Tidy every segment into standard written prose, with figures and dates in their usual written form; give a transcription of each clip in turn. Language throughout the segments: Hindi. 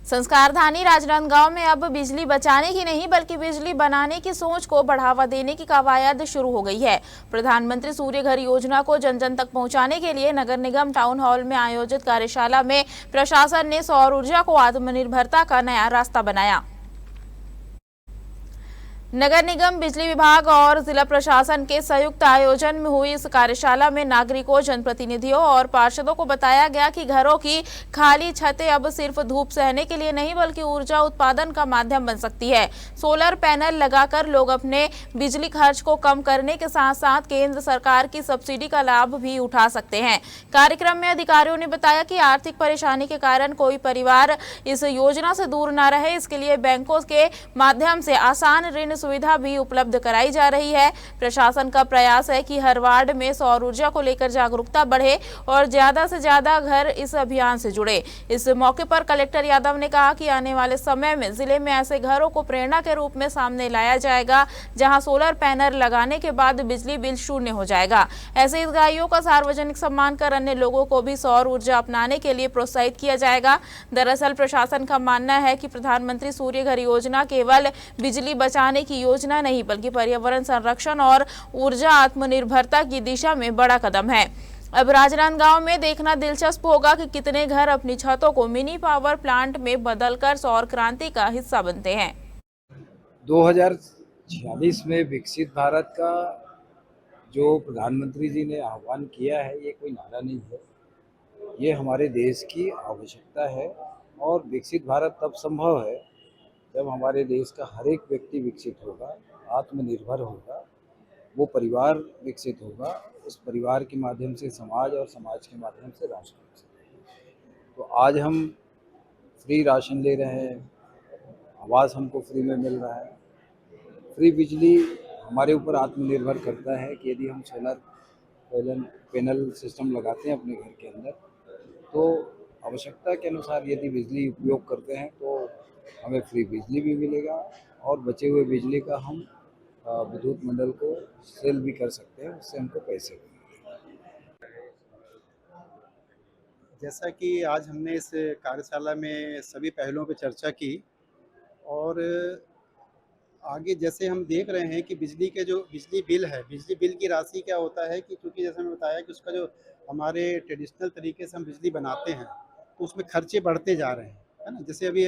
संस्कारधानी राजनांदगांव में अब बिजली बचाने की नहीं बल्कि बिजली बनाने की सोच को बढ़ावा देने की कवायद शुरू हो गई है। प्रधानमंत्री सूर्य घर योजना को जन जन तक पहुंचाने के लिए नगर निगम टाउन हॉल में आयोजित कार्यशाला में प्रशासन ने सौर ऊर्जा को आत्मनिर्भरता का नया रास्ता बनाया। नगर निगम, बिजली विभाग और जिला प्रशासन के संयुक्त आयोजन में हुई इस कार्यशाला में नागरिकों, जनप्रतिनिधियों और पार्षदों को बताया गया कि घरों की खाली छतें अब सिर्फ धूप सहने के लिए नहीं बल्कि ऊर्जा उत्पादन का माध्यम बन सकती है। सोलर पैनल लगाकर लोग अपने बिजली खर्च को कम करने के साथ साथ केंद्र सरकार की सब्सिडी का लाभ भी उठा सकते हैं। कार्यक्रम में अधिकारियों ने बताया कि आर्थिक परेशानी के कारण कोई परिवार इस योजना से दूर न रहे, इसके लिए बैंकों के माध्यम से आसान ऋण सुविधा भी उपलब्ध कराई जा रही है। प्रशासन का प्रयास है कि हर वार्ड में सौर ऊर्जा को लेकर जागरूकता बढ़े और ज्यादा से ज्यादा घर इस अभियान से जुड़े। इस मौके पर कलेक्टर यादव ने कहा कि आने वाले समय में जिले में ऐसे घरों को प्रेरणा के रूप में सामने लाया जाएगा जहां सोलर पैनल लगाने के बाद बिजली बिल शून्य हो जाएगा। ऐसे हितग्राहियों का सार्वजनिक सम्मान कर अन्य लोगों को भी सौर ऊर्जा अपनाने के लिए प्रोत्साहित किया जाएगा। दरअसल प्रशासन का मानना है कि प्रधानमंत्री सूर्य घर योजना केवल बिजली बचाने की योजना नहीं बल्कि पर्यावरण संरक्षण और ऊर्जा आत्मनिर्भरता की दिशा में बड़ा कदम है। अब राजनांदगांव में देखना दिलचस्प होगा कि कितने घर अपनी छतों को मिनी पावर प्लांट में बदलकर सौर क्रांति का हिस्सा बनते हैं। 2046 में विकसित भारत का जो प्रधानमंत्री जी ने आह्वान किया है, ये कोई नारा नहीं है, ये हमारे देश की आवश्यकता है। और विकसित भारत तब संभव है जब हमारे देश का हर एक व्यक्ति विकसित होगा, आत्मनिर्भर होगा, वो परिवार विकसित होगा, उस परिवार के माध्यम से समाज और समाज के माध्यम से राष्ट्र विकसित होगा। तो आज हम फ्री राशन ले रहे हैं, आवास हमको फ्री में मिल रहा है, फ्री बिजली हमारे ऊपर आत्मनिर्भर करता है कि यदि हम सोलर पैनल सिस्टम लगाते हैं अपने घर के अंदर, तो आवश्यकता के अनुसार यदि बिजली उपयोग करते हैं तो हमें फ्री बिजली भी मिलेगा और बचे हुए बिजली का हम विद्युत मंडल को सेल भी कर सकते हैं, उससे हमको पैसे भी मिलेंगे। जैसा कि आज हमने इस कार्यशाला में सभी पहलुओं पर चर्चा की और आगे जैसे हम देख रहे हैं कि बिजली के जो बिजली बिल है, बिजली बिल की राशि क्या होता है कि चूँकि जैसे मैंने बताया कि उसका जो हमारे ट्रेडिशनल तरीके से हम बिजली बनाते हैं तो उसमें खर्चे बढ़ते जा रहे हैं, है ना। जैसे अभी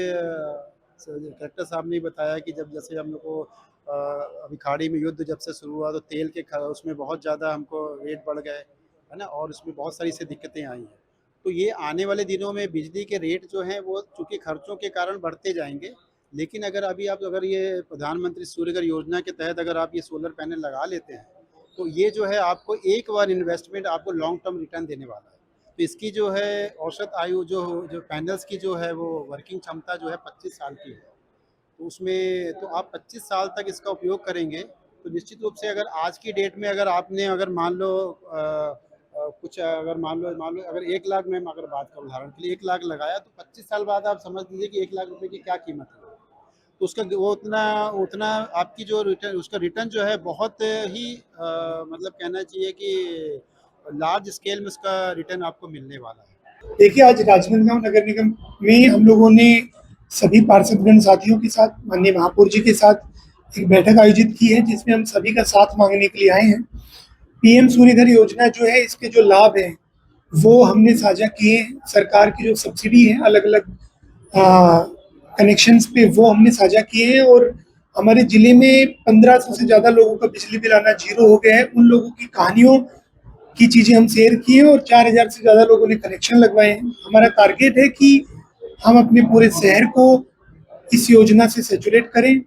कलेक्टर साहब ने बताया कि जब जैसे हम लोग को अभी खाड़ी में युद्ध जब से शुरू हुआ तो तेल के उसमें बहुत ज़्यादा हमको रेट बढ़ गए, है ना, और उसमें बहुत सारी से दिक्कतें आई हैं। तो ये आने वाले दिनों में बिजली के रेट जो हैं वो चूँकि खर्चों के कारण बढ़ते जाएंगे, लेकिन अगर ये प्रधानमंत्री सूर्य घर योजना के तहत अगर आप ये सोलर पैनल लगा लेते हैं तो ये जो है आपको एक बार इन्वेस्टमेंट आपको लॉन्ग टर्म रिटर्न देने वाला है। तो इसकी जो है औसत आयु जो पैनल्स की जो है वो वर्किंग क्षमता जो है 25 साल की है। तो उसमें तो आप 25 साल तक इसका उपयोग करेंगे तो निश्चित रूप से अगर आज की डेट में अगर आपने अगर मान लो अगर 1 लाख में अगर बात करूँ उदाहरण के लिए 1 लाख लगाया तो 25 साल बाद आप समझ लीजिए कि 1 लाख रुपए की क्या कीमत है। तो उसका वो उतना आपकी जो रिटर्न उसका रिटर्न जो है बहुत ही मतलब कहना चाहिए कि लार्ज स्केल में उसका रिटर्न आपको मिलने वाला है। देखिए, आज राजनांदगांव नगर निगम में हम लोगों ने सभी पार्षदगण साथियों के साथ, माननीय महापौर जी के साथ एक बैठक आयोजित की है जिसमें हम सभी का साथ मांगने के लिए आए हैं। पीएम सूर्य घर योजना जो है, इसके जो लाभ हैं वो हमने साझा किए हैं। सरकार की जो सब्सिडी है अलग अलग कनेक्शंस पे, वो हमने साझा किए हैं और हमारे जिले में 1500 से ज़्यादा लोगों का बिजली बिल आना जीरो हो गया है। उन लोगों की कहानियों की चीज़ें हम शेयर की हैं और 4000 से ज़्यादा लोगों ने कनेक्शन लगवाए हैं। हमारा टारगेट है कि हम अपने पूरे शहर को इस योजना से सैचुरेट करें।